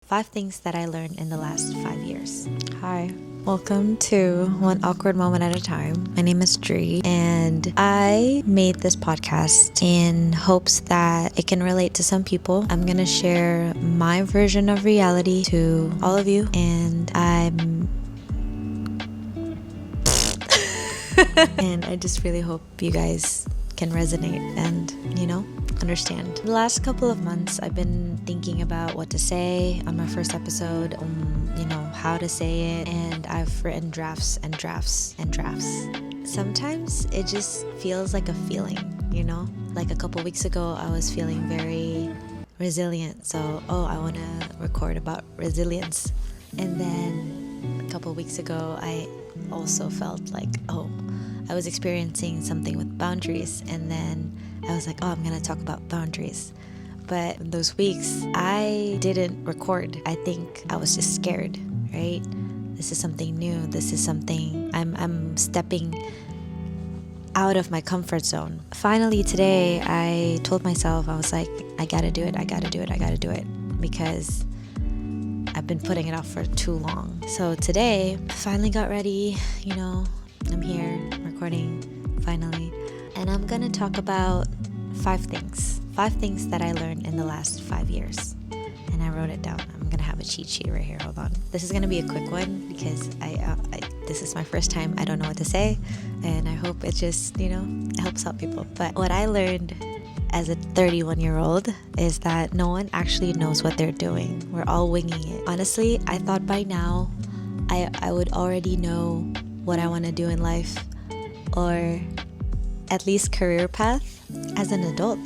5 things that I learned in the last 5 years. Hi. Welcome to One Awkward Moment at a Time. My name is Dree, and I made this podcast in hopes that it can relate to some people. I'm going to share my version of reality to all of you, and and I just really hope you guys can resonate and, understand. The last couple of months, I've been thinking about what to say on my first episode, how to say it, and I've written drafts and drafts and drafts. Sometimes it just feels like a feeling, Like a couple weeks ago, I was feeling very resilient, so, I want to record about resilience. And then a couple weeks ago, I also felt like, I was experiencing something with boundaries, and then I was like, I'm gonna talk about boundaries. But in those weeks, I didn't record. I think I was just scared, right? This is something new. This is something I'm stepping out of my comfort zone. Finally today, I told myself, I was like, I gotta do it, because I've been putting it off for too long. So today, I finally got ready, I'm here recording finally, and I'm gonna talk about 5 things that I learned in the last 5 years, and I wrote it down. I'm gonna have a cheat sheet right here. Hold on. This is gonna be a quick one because this is my first time. I don't know what to say, and I hope it just helps out people. But what I learned as a 31-year-old is that no one actually knows what they're doing. We're all winging it. Honestly, I thought by now I would already know what I want to do in life, or at least career path as an adult,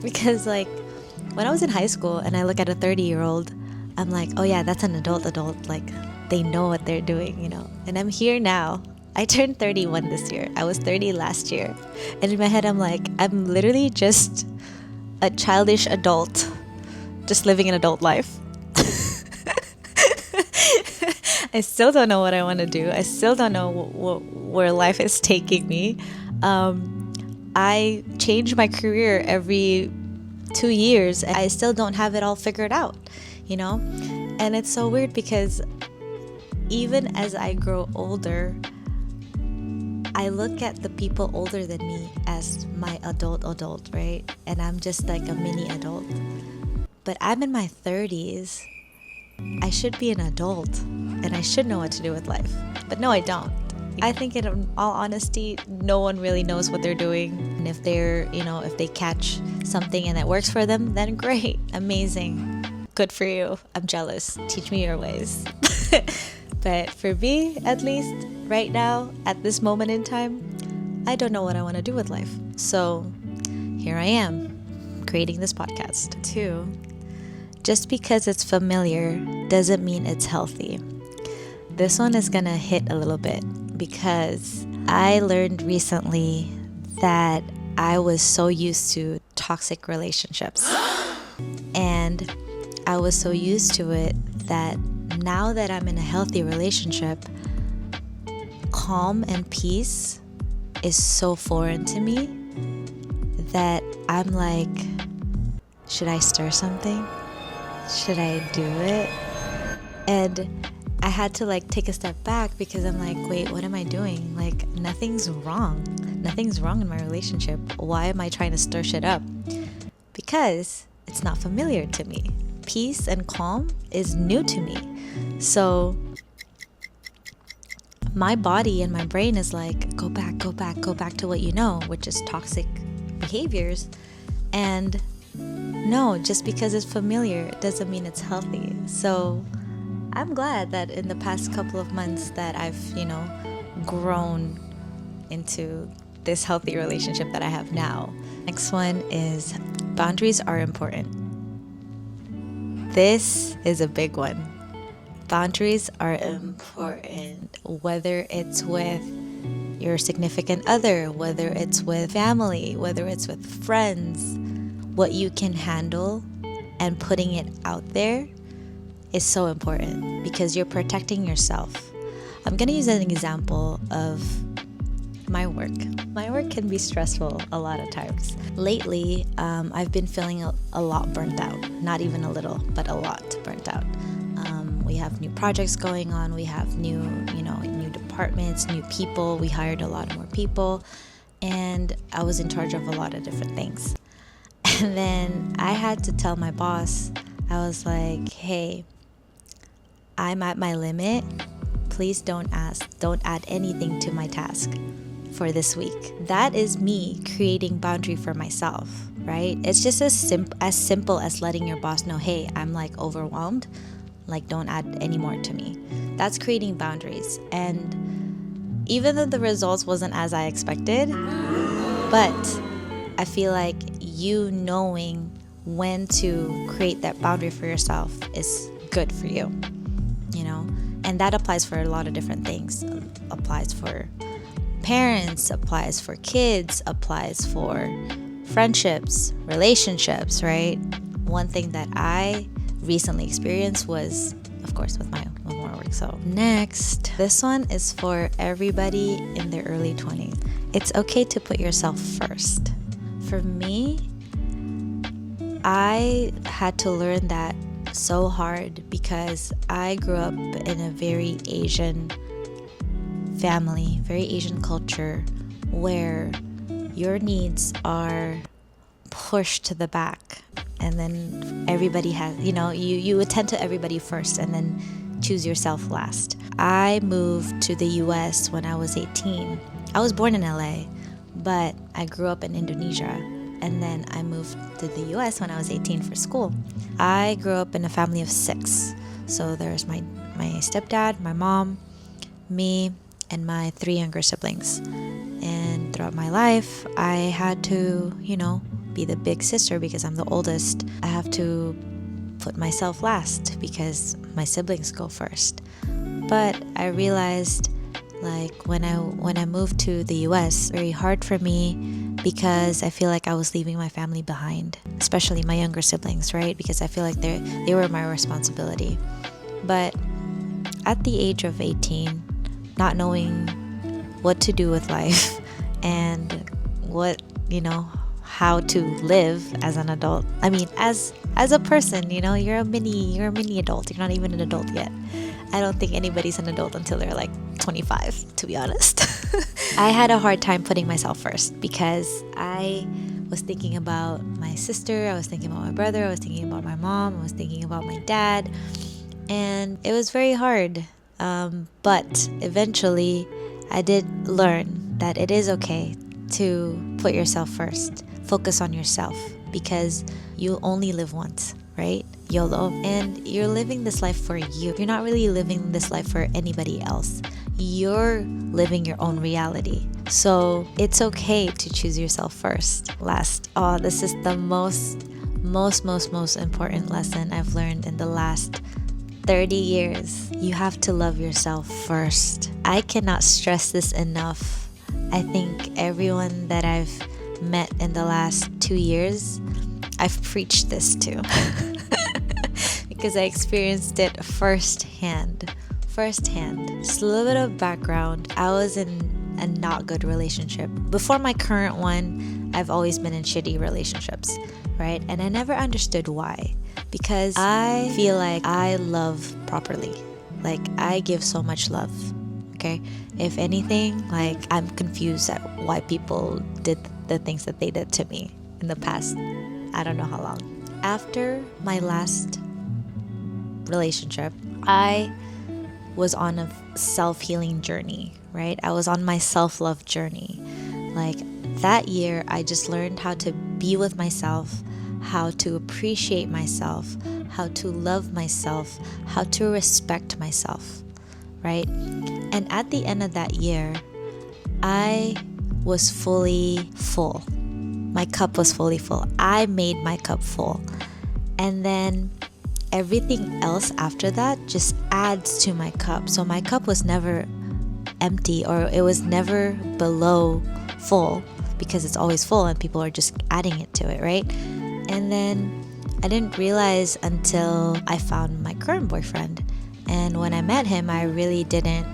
because when I was in high school and I look at a 30-year-old, I'm like, oh yeah, that's an adult, like they know what they're doing, and I'm here now. I turned 31 this year. I was 30 last year, and in my head I'm like, I'm literally just a childish adult just living an adult life. I still don't know what I want to do. I still don't know where life is taking me. I change my career every 2 years. I still don't have it all figured out, And it's so weird because even as I grow older, I look at the people older than me as my adult, right? And I'm just like a mini adult. But I'm in my 30s. I should be an adult and I should know what to do with life. But no, I don't. I think in all honesty, no one really knows what they're doing. And if they're, if they catch something and it works for them, then great, amazing. Good for you. I'm jealous. Teach me your ways. But for me, at least right now, at this moment in time, I don't know what I want to do with life. So here I am, creating this podcast. 2, just because it's familiar doesn't mean it's healthy. This one is gonna hit a little bit because I learned recently that I was so used to toxic relationships. And I was so used to it that now that I'm in a healthy relationship, calm and peace is so foreign to me that I'm like, should I stir something? Should I do it? And I had to take a step back because I'm like, wait, what am I doing? Nothing's wrong. Nothing's wrong in my relationship. Why am I trying to stir shit up? Because it's not familiar to me. Peace and calm is new to me. So my body and my brain is like, go back to what you know, which is toxic behaviors. And no, just because it's familiar doesn't mean it's healthy. So I'm glad that in the past couple of months that I've, grown into this healthy relationship that I have now. Next one is boundaries are important. This is a big one. Boundaries are important, whether it's with your significant other, whether it's with family, whether it's with friends. What you can handle and putting it out there is so important because you're protecting yourself. I'm going to use an example of my work. My work can be stressful a lot of times. Lately, I've been feeling a lot burnt out. Not even a little, but a lot burnt out. have new projects going on. We have new departments, new people. We hired a lot more people, and I was in charge of a lot of different things. And then I had to tell my boss, I was like, hey, I'm at my limit. Please don't add anything to my task for this week. That is me creating boundary for myself, right? It's just as simple as letting your boss know, hey, I'm like overwhelmed. Like, don't add any more to me. That's creating boundaries. And even though the results wasn't as I expected, but I feel like you knowing when to create that boundary for yourself is good for you, you know? And that applies for a lot of different things. Applies for parents, applies for kids, applies for friendships, relationships, right? One thing that I recently experienced was, of course, with my work. So next, this one is for everybody in their early 20s. It's okay to put yourself first. For me, I had to learn that so hard because I grew up in a very Asian family, very Asian culture, where your needs are pushed to the back, and then everybody has, you attend to everybody first and then choose yourself last. I moved to the US when I was 18. I was born in LA, but I grew up in Indonesia, and then I moved to the US when I was 18 for school. I grew up in a family of 6. So there's my stepdad, my mom, me, and my 3 younger siblings. And throughout my life, I had to, be the big sister because I'm the oldest. I have to put myself last because my siblings go first. But I realized, like, when I moved to the US, very hard for me because I feel like I was leaving my family behind, especially my younger siblings, right? Because I feel like they were my responsibility. But at the age of 18, not knowing what to do with life and how to live as an adult. I mean, as a person, you're a mini adult. You're not even an adult yet. I don't think anybody's an adult until they're like 25, to be honest. I had a hard time putting myself first because I was thinking about my sister, I was thinking about my brother, I was thinking about my mom, I was thinking about my dad, and it was very hard. But eventually, I did learn that it is okay to put yourself first. Focus on yourself because you only live once, right? YOLO. And you're living this life for you. You're not really living this life for anybody else. You're living your own reality. So it's okay to choose yourself first. Last. Oh, this is the most important lesson I've learned in the last 30 years. You have to love yourself first. I cannot stress this enough. I think everyone that I've met in the last 2 years, I've preached this to because I experienced it firsthand. Just a little bit of background. I was in a not good relationship. Before my current one, I've always been in shitty relationships, right? And I never understood why. Because I feel like I love properly. Like, I give so much love, okay? If anything, like, I'm confused at why people did the things that they did to me in the past. I don't know how long. After my last relationship, I was on a self-healing journey, right? I was on my self-love journey. Like, that year, I just learned how to be with myself, how to appreciate myself, how to love myself, how to respect myself, right? And at the end of that year, I was fully full. My cup was fully full. I made my cup full. And then everything else after that just adds to my cup. So my cup was never empty, or it was never below full, because it's always full and people are just adding it to it, right? And then I didn't realize until I found my current boyfriend. And when I met him, I really didn't,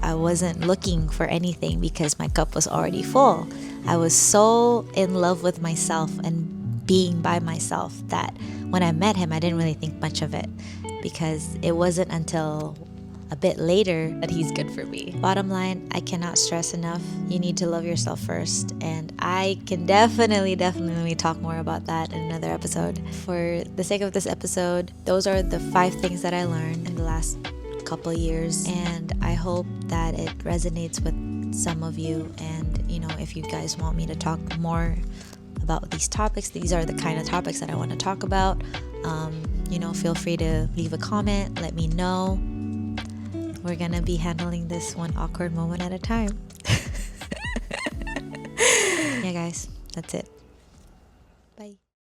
I wasn't looking for anything because my cup was already full. I was so in love with myself and being by myself that when I met him, I didn't really think much of it because it wasn't until a bit later that he's good for me. Bottom line, I cannot stress enough, you need to love yourself first, and I can definitely talk more about that in another episode. For the sake of this episode, those are the 5 things that I learned in the last couple years, and I hope that it resonates with some of you. And if you guys want me to talk more about these topics, these are the kind of topics that I want to talk about, feel free to leave a comment, let me know. We're gonna be handling this one awkward moment at a time. Yeah, guys, that's it. Bye.